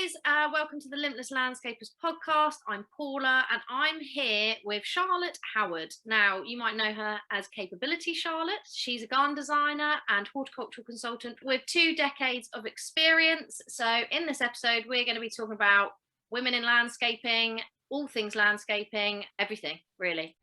guys, welcome to the Limitless Landscapers podcast. I'm Paula and I'm here with Charlotte Howard. Now, you might know her as Capability Charlotte. She's a garden designer and horticultural consultant with 2 decades of experience. So in this episode, we're going to be talking about women in landscaping, all things landscaping, everything really.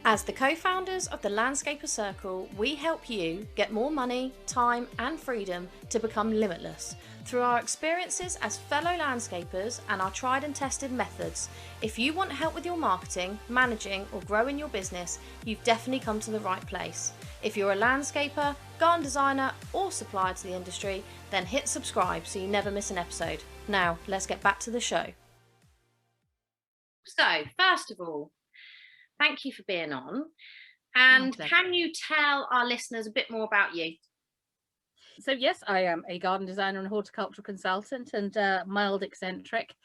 As the co-founders of the Landscaper Circle, we help you get more money, time and freedom to become limitless through our experiences as fellow landscapers and our tried and tested methods. If you want help with your marketing, managing or growing your business, you've definitely come to the right place. If you're a landscaper, garden designer or supplier to the industry, then hit subscribe so you never miss an episode. Now, let's get back to the show. So, first of all, thank you for being on. And can you tell our listeners a bit more about you? So yes, I am a garden designer and horticultural consultant and mild eccentric.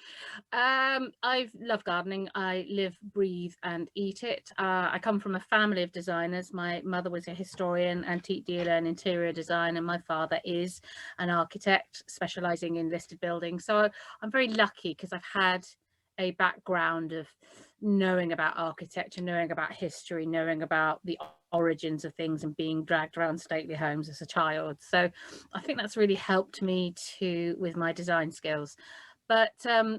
I love gardening. I live, breathe and eat it. I come from a family of designers. My mother was a historian, antique dealer and interior designer. My father is an architect specialising in listed buildings. So I'm very lucky because I've had a background of knowing about architecture, knowing about history, knowing about the origins of things and being dragged around stately homes as a child. So I think that's really helped me with my design skills. But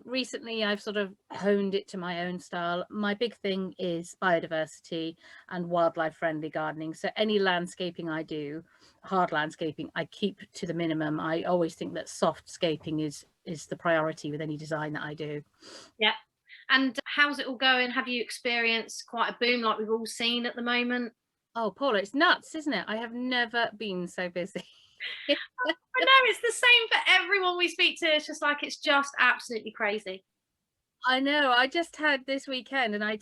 recently I've sort of honed it to my own style. My big thing is biodiversity and wildlife friendly gardening. So any landscaping I do, hard landscaping, I keep to the minimum. I always think that soft scaping is the priority with any design that I do. Yeah. And how's it all going? Have you experienced quite a boom like we've all seen at the moment? Oh, Paula, it's nuts, isn't it? I have never been so busy. I know, it's the same for everyone we speak to. It's just like, it's just absolutely crazy. I know. I just had this weekend and I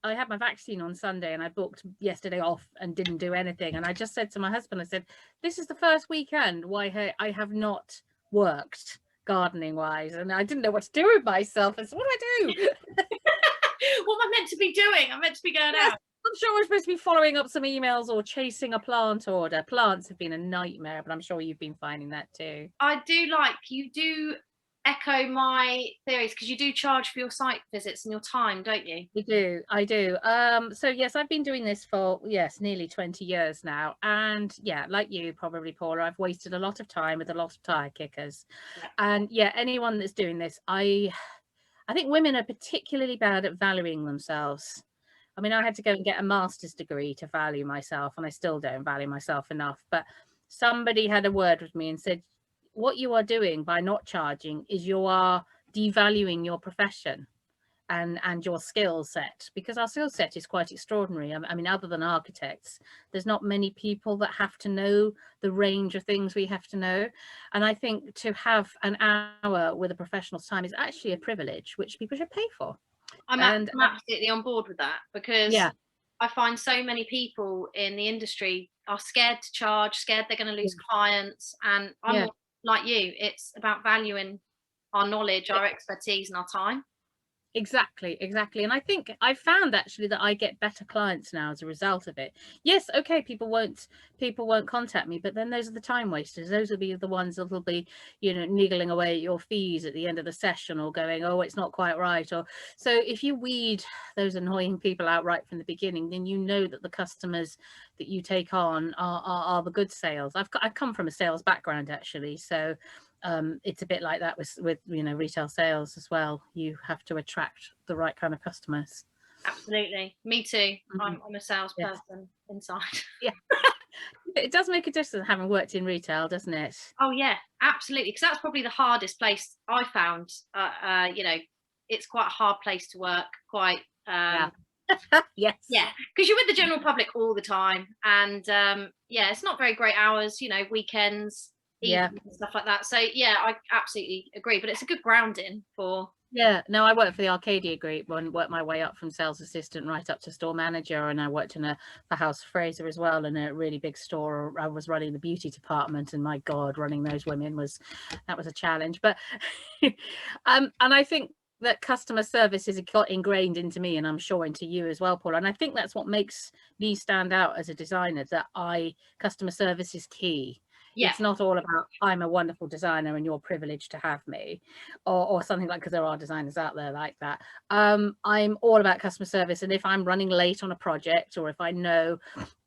had my vaccine on Sunday and I booked yesterday off and didn't do anything. And I just said to my husband, I said, this is the first weekend why I have not worked gardening wise, and I didn't know what to do with myself. I said, what do I do? What am I meant to be doing? I'm meant to be going out. I'm sure we're supposed to be following up some emails or chasing a plant order. Plants have been a nightmare, but I'm sure you've been finding that too. You do echo my theories because you do charge for your site visits and your time, don't you? I do. So yes, I've been doing this for nearly 20 years now, and yeah, like you probably, Paula, I've wasted a lot of time with a lot of tire kickers. And yeah, anyone that's doing this, I think women are particularly bad at valuing themselves. I mean, I had to go and get a master's degree to value myself, and I still don't value myself enough. But somebody had a word with me and said, what you are doing by not charging is you are devaluing your profession and your skill set, because our skill set is quite extraordinary. I mean, other than architects, there's not many people that have to know the range of things we have to know. And I think to have an hour with a professional's time is actually a privilege which people should pay for. I'm absolutely on board with that, because I find so many people in the industry are scared to charge, scared they're going to lose clients. And I'm like you, it's about valuing our knowledge, our expertise and our time. Exactly. And I think I found actually that I get better clients now as a result of it. Yes, okay, people won't contact me, but then those are the time wasters. Those will be the ones that will be, niggling away at your fees at the end of the session or going, oh, it's not quite right. Or so if you weed those annoying people out right from the beginning, then you know that the customers that you take on are the good sales. I've come from a sales background actually, so it's a bit like that with retail sales as well. You have to attract the right kind of customers. Absolutely, me too. I'm a salesperson inside. Yeah. It does make a difference having worked in retail, doesn't it? Oh yeah, absolutely, because that's probably the hardest place I found. It's quite a hard place to work, yes, because you're with the general public all the time, and it's not very great hours, weekends, and stuff like that. So I absolutely agree, but it's a good grounding for no, I worked for the Arcadia Group and worked my way up from sales assistant right up to store manager, and I worked for House Fraser as well in a really big store. I was running the beauty department, and my god, running those women was a challenge. But and I think that customer service is got ingrained into me, and I'm sure into you as well, Paul. And I think that's what makes me stand out as a designer, that customer service is key. Yeah. It's not all about I'm a wonderful designer and you're privileged to have me, or something like, because there are designers out there like that. I'm all about customer service, and if I'm running late on a project, or if I know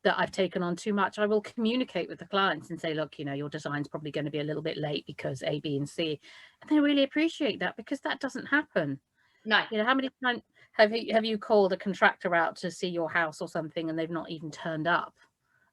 that I've taken on too much, I will communicate with the clients and say, look, you know, your design's probably going to be a little bit late because A, B, and C. And they really appreciate that, because that doesn't happen. No. You know, how many times have you called a contractor out to see your house or something and they've not even turned up?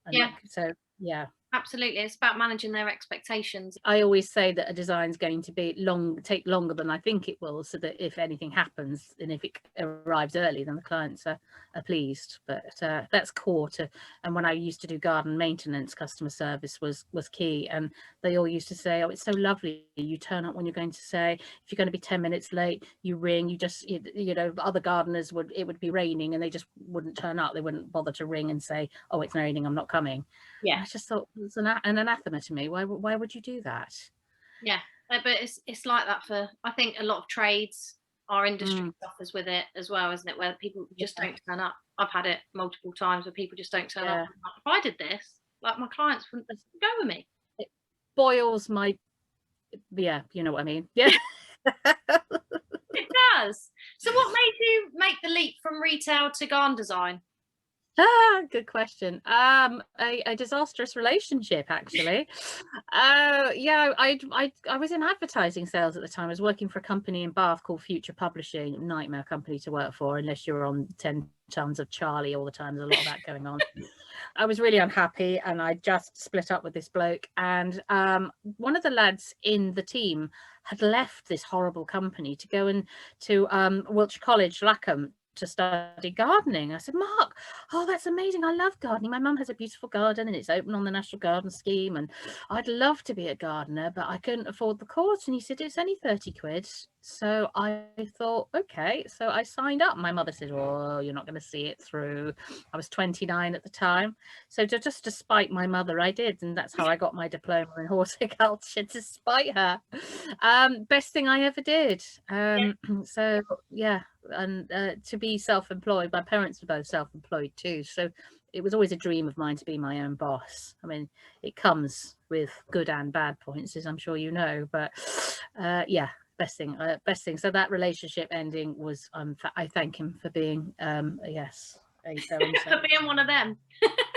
And Yeah. so, yeah. Absolutely. It's about managing their expectations. I always say that a design's going to be take longer than I think it will, so that if anything happens, and if it arrives early, then the clients are pleased. But that's core to, and when I used to do garden maintenance, customer service was key. And they all used to say, oh, it's so lovely, you turn up when you're going to say. If you're going to be 10 minutes late, you ring. You just, you know, other gardeners it would be raining and they just wouldn't turn up. They wouldn't bother to ring and say, oh, it's raining, I'm not coming. Yeah. And I just thought it was an anathema to me. Why would you do that? Yeah, but it's like that for, I think, a lot of trades. Our industry suffers with it as well, isn't it? Where people just don't turn up. I've had it multiple times where people just don't turn up. If I did this, like, my clients wouldn't go with me. It boils my, you know what I mean. Yeah. It does. So what made you make the leap from retail to garden design? Good question. A disastrous relationship, actually. Yeah, I was in advertising sales at the time. I was working for a company in Bath called Future Publishing. Nightmare company to work for, unless you're on 10 tons of Charlie all the time. There's a lot of that going on. I was really unhappy, and I just split up with this bloke. And one of the lads in the team had left this horrible company to go into Wiltshire College, Lackham, to study gardening. I said, Mark, oh, that's amazing. I love gardening. My mum has a beautiful garden and it's open on the National Garden Scheme, and I'd love to be a gardener, but I couldn't afford the course. And he said, it's only 30 quid. So I thought, okay. So I signed up. My mother said, oh, you're not going to see it through. I was 29 at the time. So just to spite my mother, I did. And that's how I got my diploma in horticulture, to spite her. Best thing I ever did. So, yeah. And to be self-employed, my parents were both self-employed too. So it was always a dream of mine to be my own boss. I mean, it comes with good and bad points, as I'm sure you know. But yeah. Best thing. So that relationship ending was, I thank him for being, yes, for being one of them.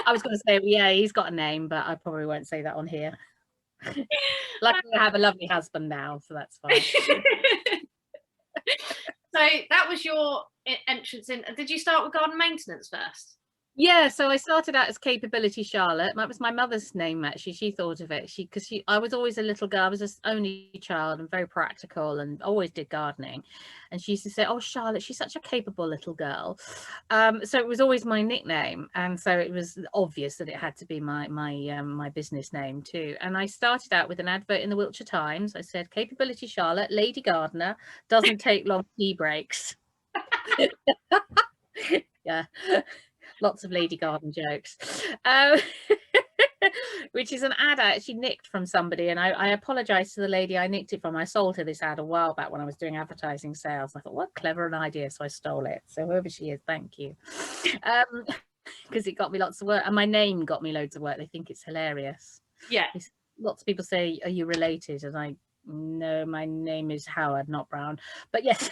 I was going to say, yeah, he's got a name, but I probably won't say that on here. Luckily, I have a lovely husband now, so that's fine. So that was your entrance in. Did you start with garden maintenance first? Yeah, so I started out as Capability Charlotte. That was my mother's name, actually. She thought of it. I was always a little girl. I was an only child and very practical and always did gardening. And she used to say, oh, Charlotte, she's such a capable little girl. So it was always my nickname. And so it was obvious that it had to be my business name too. And I started out with an advert in the Wiltshire Times. I said, Capability Charlotte, lady gardener, doesn't take long tea breaks. Yeah. Lots of lady garden jokes, which is an ad I actually nicked from somebody, and I apologise to the lady I nicked it from. I sold her this ad a while back when I was doing advertising sales. I thought, what clever an idea, so I stole it. So whoever she is, thank you, because it got me lots of work, and my name got me loads of work. They think it's hilarious. Yeah, lots of people say, are you related? And no, my name is Howard, not Brown, but yes.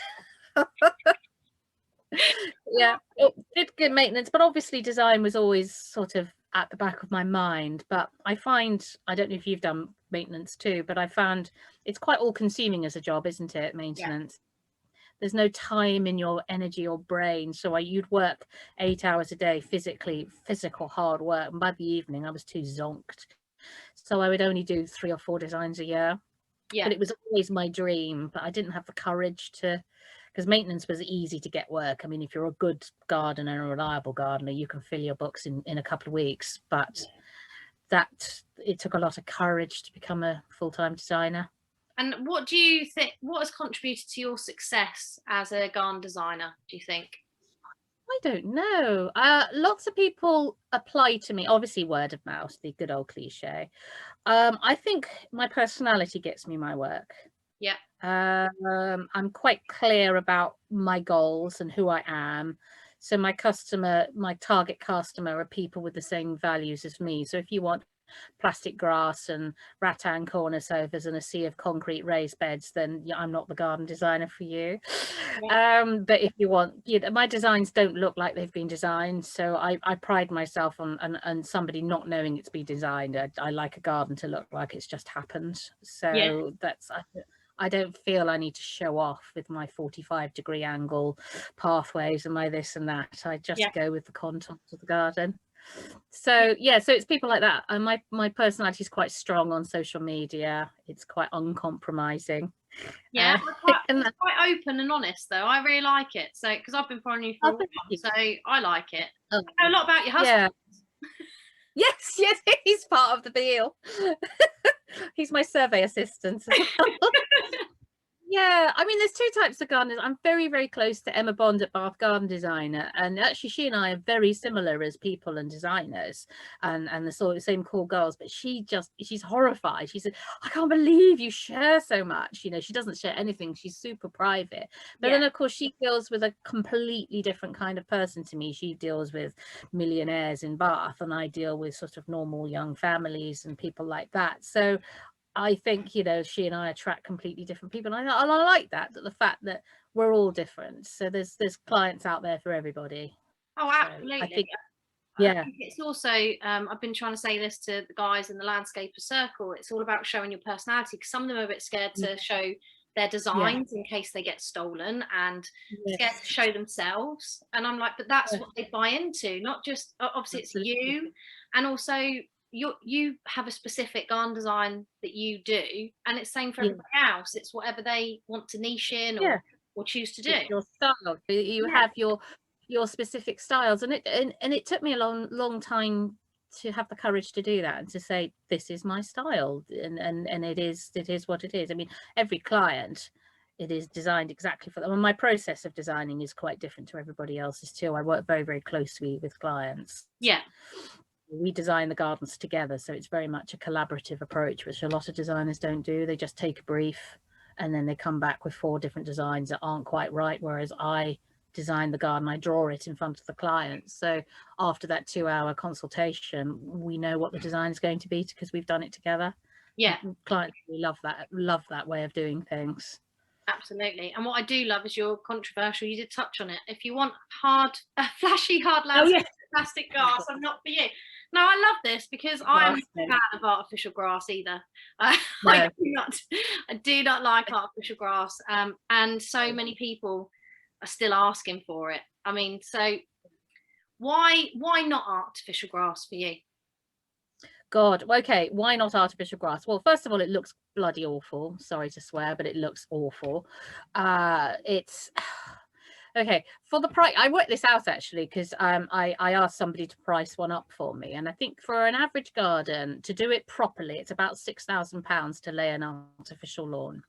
Yeah, it did good maintenance, but obviously design was always sort of at the back of my mind. But I find, I don't know if you've done maintenance too, but I found it's quite all consuming as a job, isn't it? Maintenance. Yeah. There's no time in your energy or brain. So you'd work 8 hours a day, physical hard work. And by the evening I was too zonked. So I would only do 3 or 4 designs a year. Yeah. But it was always my dream, but I didn't have the courage to, because maintenance was easy to get work. I mean, if you're a good gardener and a reliable gardener, you can fill your books in a couple of weeks. But it took a lot of courage to become a full-time designer. And what do you think, what has contributed to your success as a garden designer, do you think? I don't know. Lots of people apply to me, obviously word of mouth, the good old cliche. I think my personality gets me my work. Yeah. I'm quite clear about my goals and who I am. So my target customer are people with the same values as me. So if you want plastic grass and rattan corner sofas and a sea of concrete raised beds, then I'm not the garden designer for you. But if you want, my designs don't look like they've been designed, so I pride myself on somebody not knowing it's been designed. I like a garden to look like it's just happened. So I don't feel I need to show off with my 45-degree angle pathways and my this and that. I just go with the contours of the garden. So so it's people like that. And my personality is quite strong on social media. It's quite uncompromising. It's quite open and honest, though. I really like it. So, because I've been following you for a while, so I like it. I know a lot about your husband. Yes, he's part of the deal. He's my survey assistant as well. Yeah, I mean, there's two types of gardeners. I'm very, very close to Emma Bond at Bath Garden Designer, and actually she and I are very similar as people and designers, and the sort of same cool girls. But she's horrified. She said, "I can't believe you share so much." She doesn't share anything. She's super private. But then, of course, she deals with a completely different kind of person to me. She deals with millionaires in Bath, and I deal with sort of normal young families and people like that. So I think, she and I attract completely different people. And I like that the fact that we're all different. So there's clients out there for everybody. Oh, absolutely. So I think it's also, I've been trying to say this to the guys in the landscaper circle. It's all about showing your personality, because some of them are a bit scared to show their designs in case they get stolen, and scared to show themselves. And I'm like, but that's what they buy into, not just, obviously it's you, and also you have a specific garden design that you do, and it's same for everybody else. It's whatever they want to niche in or choose to do. It's your style. You have your specific styles, and it took me a long time to have the courage to do that and to say, this is my style, and it is what it is. I mean, every client, it is designed exactly for them, and my process of designing is quite different to everybody else's too. I work very, very closely with clients. We design the gardens together, so it's very much a collaborative approach, which a lot of designers don't do. They just take a brief and then they come back with 4 different designs that aren't quite right, whereas I design the garden, I draw it in front of the client. So after that 2-hour consultation, we know what the design is going to be because we've done it together. Clients really love that way of doing things. Absolutely. And what I do love is you're controversial. You did touch on it. If you want flashy hard landscape plastic grass, I'm not for you. No, I love this because I'm not a fan of artificial grass either. I do not like artificial grass, and so many people are still asking for it. I mean, so why not artificial grass for you? God, okay, why not artificial grass? Well, first of all, it looks bloody awful. Sorry to swear, but it looks awful. It's okay for the price. I worked this out actually because I asked somebody to price one up for me, and I think for an average garden, to do it properly, it's about £6,000 to lay an artificial lawn.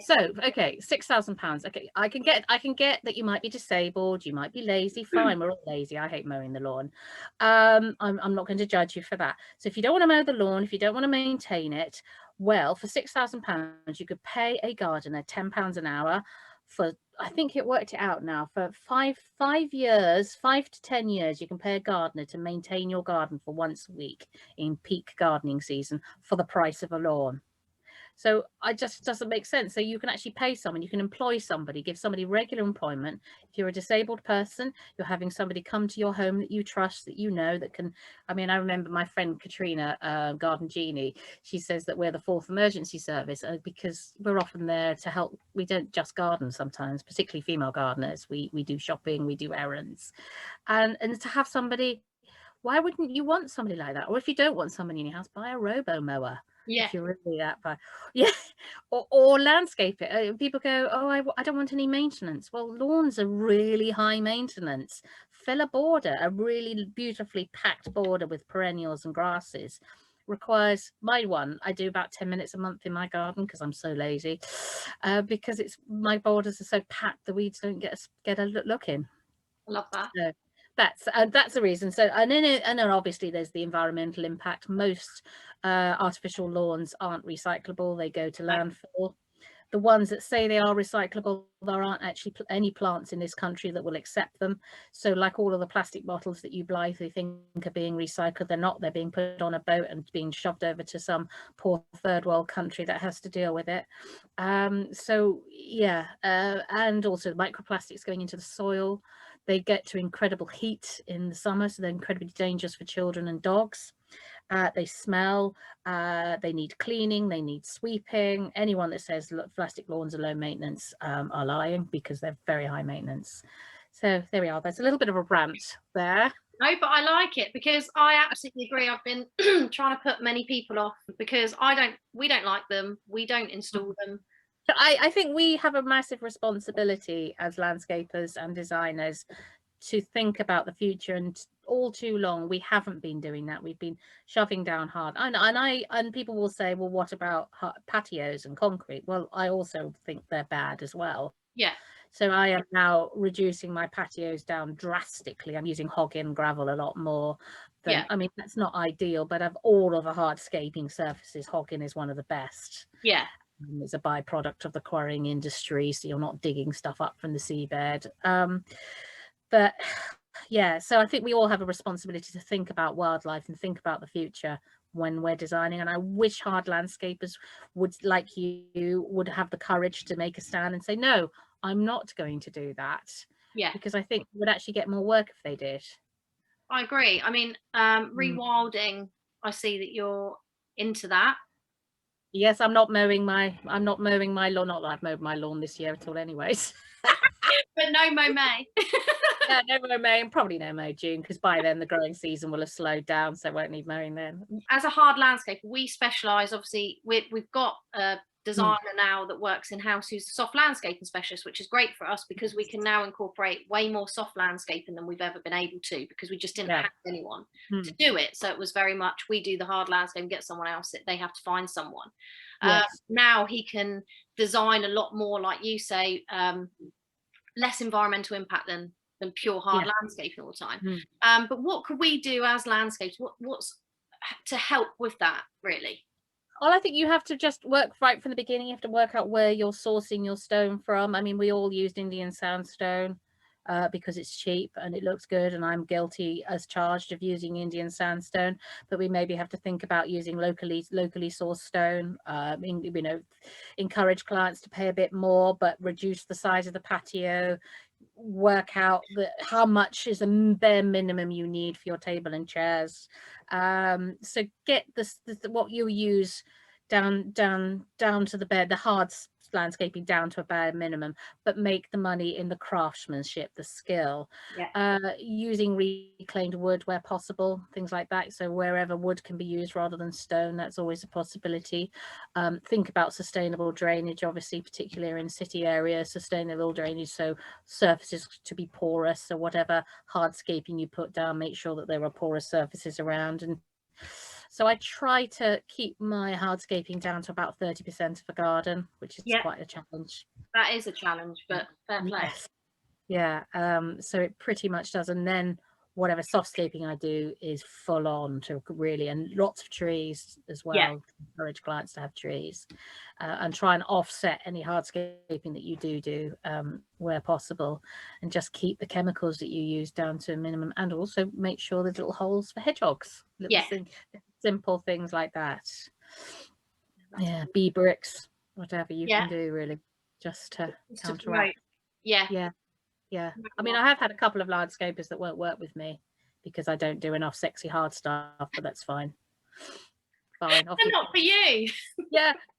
So okay, £6,000. Okay, I can get that you might be disabled, you might be lazy. Fine, we're all lazy. I hate mowing the lawn. I'm not going to judge you for that. So if you don't want to mow the lawn, if you don't want to maintain it, well, for £6,000 you could pay a gardener £10 an hour for, I think it worked it out now, for 5 to 10 years, you can pay a gardener to maintain your garden for once a week in peak gardening season for the price of a lawn. So it just doesn't make sense. So you can actually pay someone, you can employ somebody, give somebody regular employment. If you're a disabled person, you're having somebody come to your home that you trust, that you know, that can, I mean, I remember my friend Katrina, Garden Genie, she says that we're the 4th emergency service because we're often there to help. We don't just garden sometimes, particularly female gardeners. We do shopping, we do errands. And to have somebody, why wouldn't you want somebody like that? Or if you don't want somebody in your house, buy a robo mower. If you're really that bad, or landscape it. People go, oh, I don't want any maintenance. Well, lawns are really high maintenance. Fill a border, a really beautifully packed border with perennials and grasses. Requires my one. I do about 10 minutes a month in my garden because I'm so lazy. Because my borders are so packed, the weeds don't get a look in. I love that. So, that's the reason. So and then obviously there's the environmental impact. Most artificial lawns aren't recyclable, they go to landfill. the ones that say they are recyclable, there aren't actually any plants in this country that will accept them. So like all of the plastic bottles that you blithely think are being recycled, they're not. They're being put on a boat and being shoved over to some poor third world country that has to deal with it. So yeah, and also microplastics going into the soil. They get to incredible heat in the summer, so they're incredibly dangerous for children and dogs. They smell, they need cleaning, they need sweeping. Anyone that says plastic lawns are low maintenance are lying, because they're very high maintenance. So there we are. There's a little bit of a rant there. No, but I like it, because I absolutely agree. I've been trying to put many people off because we don't like them. We don't install them. I think we have a massive responsibility as landscapers and designers to think about the future, and all too long we haven't been doing that. We've been shoving down hard, and people will say, well, what about patios and concrete? Well, I also think they're bad as well. Yeah. So I am now reducing my patios down drastically. I'm using hog-in gravel a lot more than, Yeah. I mean, that's not ideal, but of all of the hardscaping surfaces, hog-in is one of the best. Yeah. It's a byproduct of the quarrying industry, so you're not digging stuff up from the seabed. But yeah, so I think we all have a responsibility to think about wildlife and think about the future when we're designing. And I wish hard landscapers would, like you, would have the courage to make a stand and say, no, I'm not going to do that. Yeah. Because I think we would actually get more work if they did. I agree. I mean, rewilding, I see that you're into that. Yes, I'm not mowing my lawn. Not that I've mowed my lawn this year at all anyways. But no mow May. Yeah, no mow May, and probably no mow June, because by then the growing season will have slowed down, so I won't need mowing then. As a hard landscape, we specialise, obviously, we've got a designer now that works in-house who's a soft landscaping specialist, which is great for us, because we can now incorporate way more soft landscaping than we've ever been able to, because we just didn't have anyone to do it. So it was very much, we do the hard landscape and get someone else, they have to find someone. Now he can design a lot more, like you say, less environmental impact than pure hard landscaping all the time. But what could we do as landscapes? What's to help with that, really? Well, I think you have to just work right from the beginning. You have to work out where you're sourcing your stone from. I mean, we all used Indian sandstone because it's cheap and it looks good, and I'm guilty as charged of using Indian sandstone. But we maybe have to think about using locally sourced stone. You know, encourage clients to pay a bit more, but reduce the size of the patio. Work out how much is a bare minimum you need for your table and chairs. So get what you use down to the hard landscaping down to a bare minimum, but make the money in the craftsmanship, the skill. Using reclaimed wood where possible, things like that. So wherever wood can be used rather than stone, that's always a possibility. Think about sustainable drainage, obviously, particularly in city areas. Sustainable drainage, so surfaces to be porous, so whatever hardscaping you put down, make sure that there are porous surfaces around. And so I try to keep my hardscaping down to about 30% of a garden, which is quite a challenge. That is a challenge, but fair play. Yeah, so it pretty much does. And then whatever softscaping I do is full on to really, and lots of trees as well. Encourage clients to have trees, and try and offset any hardscaping that you do where possible, and just keep the chemicals that you use down to a minimum, and also make sure there's little holes for hedgehogs. Simple things like that. Bee bricks, whatever you can do, really, just to counteract. I mean, I have had a couple of landscapers that won't work with me because I don't do enough sexy hard stuff, but that's fine. They're not for you.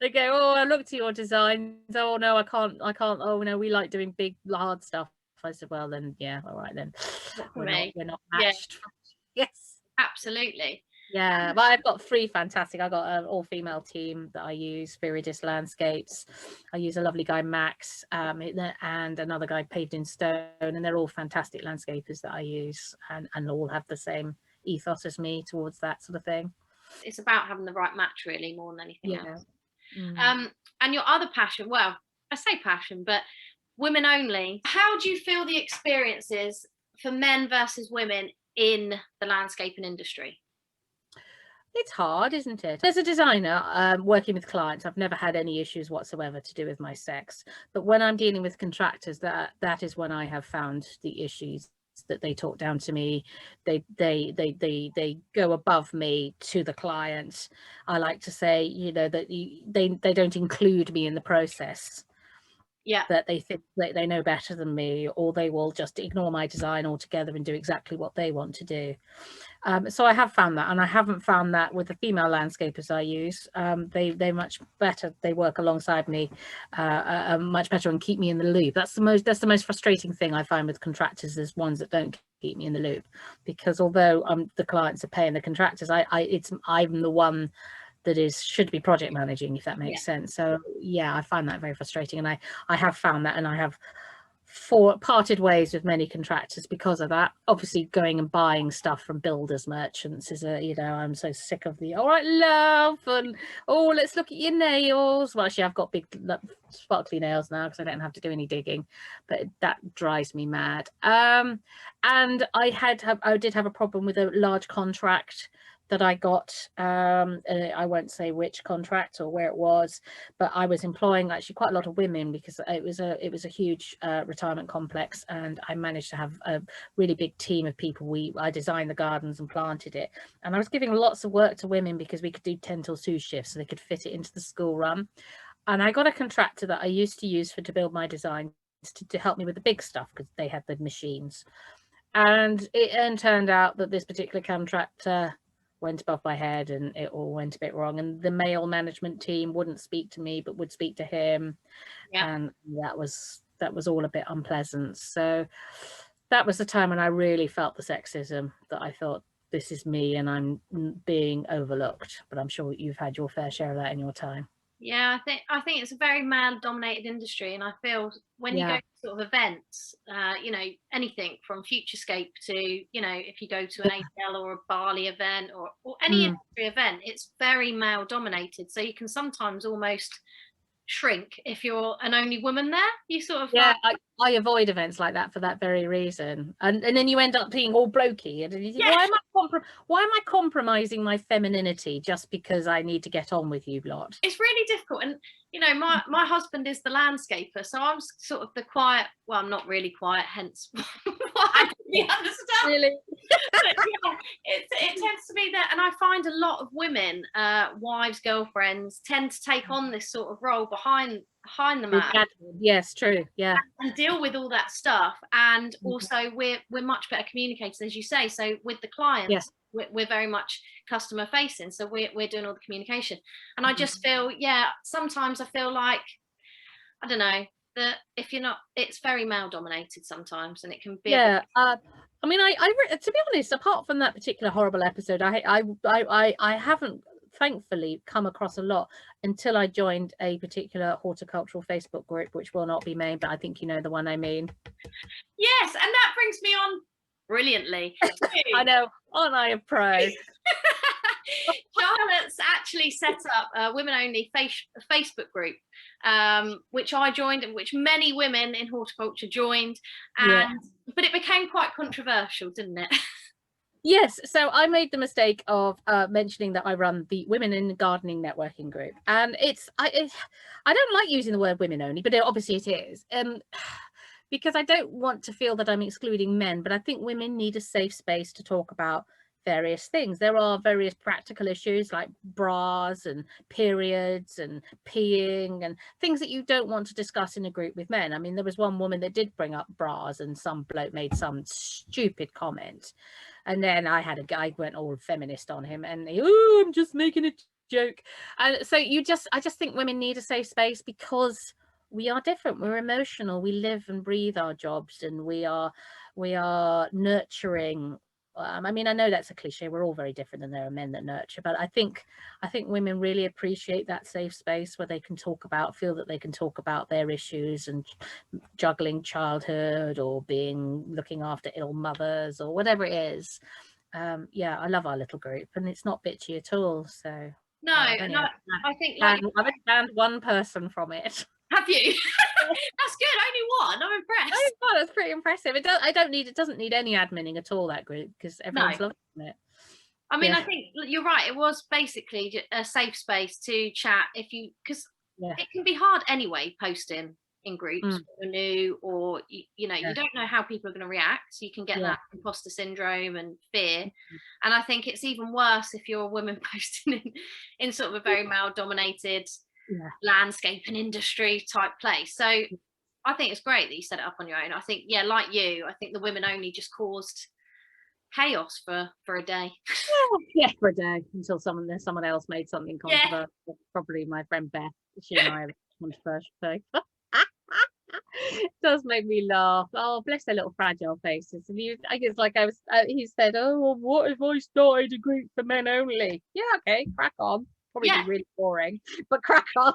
They go, oh, I looked at your designs. Oh no, I can't. Oh no, we like doing big hard stuff. I said, well then, all right then. We're not matched. Yes, absolutely. Yeah, but I've got three fantastic. I've got an all-female team that I use, Viridis Landscapes. I use a lovely guy, Max, and another guy, Paved in Stone, and they're all fantastic landscapers that I use, and all have the same ethos as me towards that sort of thing. It's about having the right match, really, more than anything else. And your other passion, well, I say passion, but women only. How do you feel the experiences for men versus women in the landscaping industry? It's hard, isn't it? As a designer, working with clients, I've never had any issues whatsoever to do with my sex. But when I'm dealing with contractors, that is when I have found the issues, that they talk down to me. They go above me to the client. I like to say, you know, that they don't include me in the process. Yeah. That they think that they know better than me, or they will just ignore my design altogether and do exactly what they want to do. So I have found that, and I haven't found that with the female landscapers I use. They much better. They work alongside me much better and keep me in the loop. That's the most frustrating thing I find with contractors, is ones that don't keep me in the loop, because although the clients are paying the contractors, I'm the one that should be project managing, if that makes sense. So yeah, I find that very frustrating, and I have found that, and I have parted ways with many contractors because of that. Obviously, going and buying stuff from builders merchants is I'm so sick of the, all right, love, and oh, let's look at your nails. Well, actually, I've got big sparkly nails now because I don't have to do any digging, but that drives me mad. And I did have a problem with a large contract that I got. I won't say which contract or where it was, but I was employing actually quite a lot of women, because it was a huge retirement complex, and I managed to have a really big team of people. I designed the gardens and planted it, and I was giving lots of work to women because we could do 10 till 2 shifts, so they could fit it into the school run. And I got a contractor that I used to use to build my designs to help me with the big stuff, because they had the machines. And it turned out that this particular contractor went above my head, and it all went a bit wrong, and the male management team wouldn't speak to me but would speak to him. And that was all a bit unpleasant. So that was the time when I really felt the sexism, that I thought, this is me and I'm being overlooked. But I'm sure you've had your fair share of that in your time. Yeah, I think it's a very male-dominated industry, and I feel when you go to sort of events, anything from Futurescape to, if you go to an APL or a Bali event or any industry event, it's very male-dominated. So you can sometimes almost shrink if you're an only woman there. You sort of I avoid events like that for that very reason, and then you end up being all blokey, and you think, why am I compromising my femininity just because I need to get on with you lot? It's really difficult. And my husband is the landscaper, so I'm sort of the quiet. Well, I'm not really quiet, hence why I do the other stuff. Really? It tends to be that, and I find a lot of women, wives, girlfriends, tend to take on this sort of role behind the man. Yes, true. Yeah, and deal with all that stuff. And also, we're much better communicators, as you say. So with the clients, we're very much customer facing, so we're doing all the communication. And I just feel, sometimes I feel like, I don't know, that if you're not, it's very male dominated sometimes, and it can be I mean, to be honest, apart from that particular horrible episode, I haven't thankfully come across a lot until I joined a particular horticultural Facebook group, which will not be named, but I think you know the one I mean. Yes, and that brings me on brilliantly. I know, aren't I a pro? Charlotte's actually set up a women-only Facebook group, which I joined, and which many women in horticulture joined, but it became quite controversial, didn't it? Yes, so I made the mistake of mentioning that I run the Women in Gardening networking group, and I don't like using the word women only, but obviously it is, because I don't want to feel that I'm excluding men, but I think women need a safe space to talk about various things. There are various practical issues like bras and periods and peeing and things that you don't want to discuss in a group with men. I mean, there was one woman that did bring up bras, and some bloke made some stupid comment, and then I had a guy went all feminist on him, and I'm just making a joke. And so I just think women need a safe space, because we are different, we're emotional, we live and breathe our jobs, and we are nurturing. I mean, I know that's a cliche, we're all very different, and there are men that nurture, but I think women really appreciate that safe space where they can feel that they can talk about their issues, and juggling childhood, or looking after ill mothers, or whatever it is. I love our little group, and it's not bitchy at all. So I think I've banned one person from it. Have you? That's good. Only one. I'm impressed. Oh, that's pretty impressive. It doesn't need any adminning at all, that group, because everyone's loving it. I mean, Yeah. I think you're right. It was basically a safe space to chat because Yeah. it can be hard anyway, posting in groups Mm. when you're new, or you know, Yeah. you don't know how people are going to react. So you can get Yeah. that imposter syndrome and fear. And I think it's even worse if you're a woman posting in sort of a very male dominated Yeah. landscaping industry type place. So I think it's great that you set it up on your own. I think, yeah, like you, I think the women only just caused chaos for a day. Yeah, for a day, until someone else made something Yeah. controversial. Probably my friend Beth. She and I are controversial thing. It does make me laugh. Oh, bless their little fragile faces. And I guess, like I was, he said, "Oh, well, what if I started a group for men only?" Yeah, okay, crack on. Probably Yeah. be really boring, but crack on.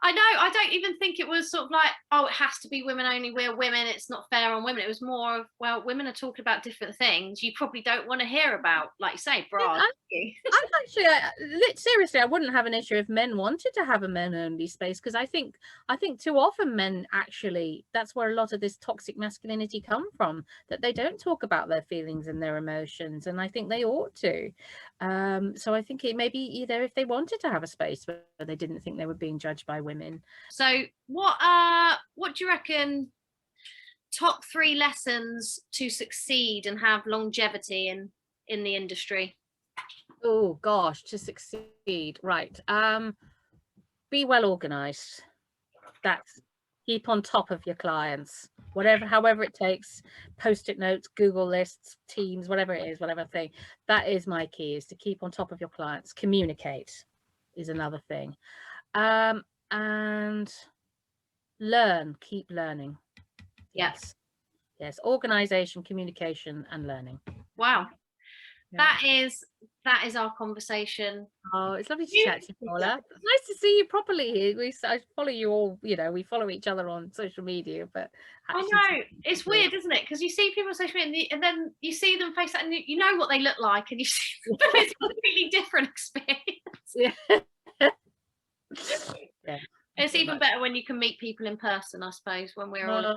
I know. I don't even think it was sort of like, oh, it has to be women only. We're women. It's not fair on women. It was more of, well, women are talking about different things you probably don't want to hear about, like you say, bras. I'm actually, seriously, I wouldn't have an issue if men wanted to have a men-only space, because I think too often men actually, that's where a lot of this toxic masculinity come from, that they don't talk about their feelings and their emotions, and I think they ought to. So I think it may be either if they wanted to have a space where they didn't think they were being judged by women. So what do you reckon? Top 3 lessons to succeed and have longevity in the industry? Oh gosh, to succeed, right? Be well organized. That's keep on top of your clients, however it takes. Post-it notes, Google lists, Teams, whatever it is, whatever thing. That is my key, is to keep on top of your clients. Communicate is another thing, and keep learning. Yes. Organization, communication, and learning. Wow. Yeah. That is our conversation. Oh, it's lovely to chat to you, Paula. It's nice to see you properly. I follow you all, we follow each other on social media, but I know, it's weird, isn't it? Because you see people on social media and then you see them face that and you know what they look like, and you see it's a completely different experience. Yeah. Yeah. It's even better when you can meet people in person, I suppose, when we're on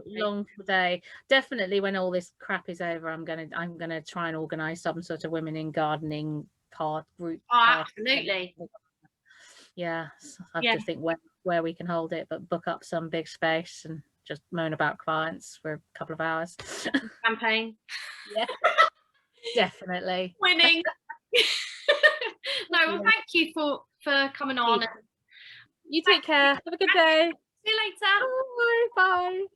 long day. Definitely when all this crap is over, I'm gonna try and organise some sort of women in gardening group. Oh, absolutely. Yeah. I have to think where we can hold it, but book up some big space and just moan about clients for a couple of hours. Campaign. Yeah. Definitely. Winning. No, well, thank you for coming on. You take care. Have a good day. See you later. Bye. Bye.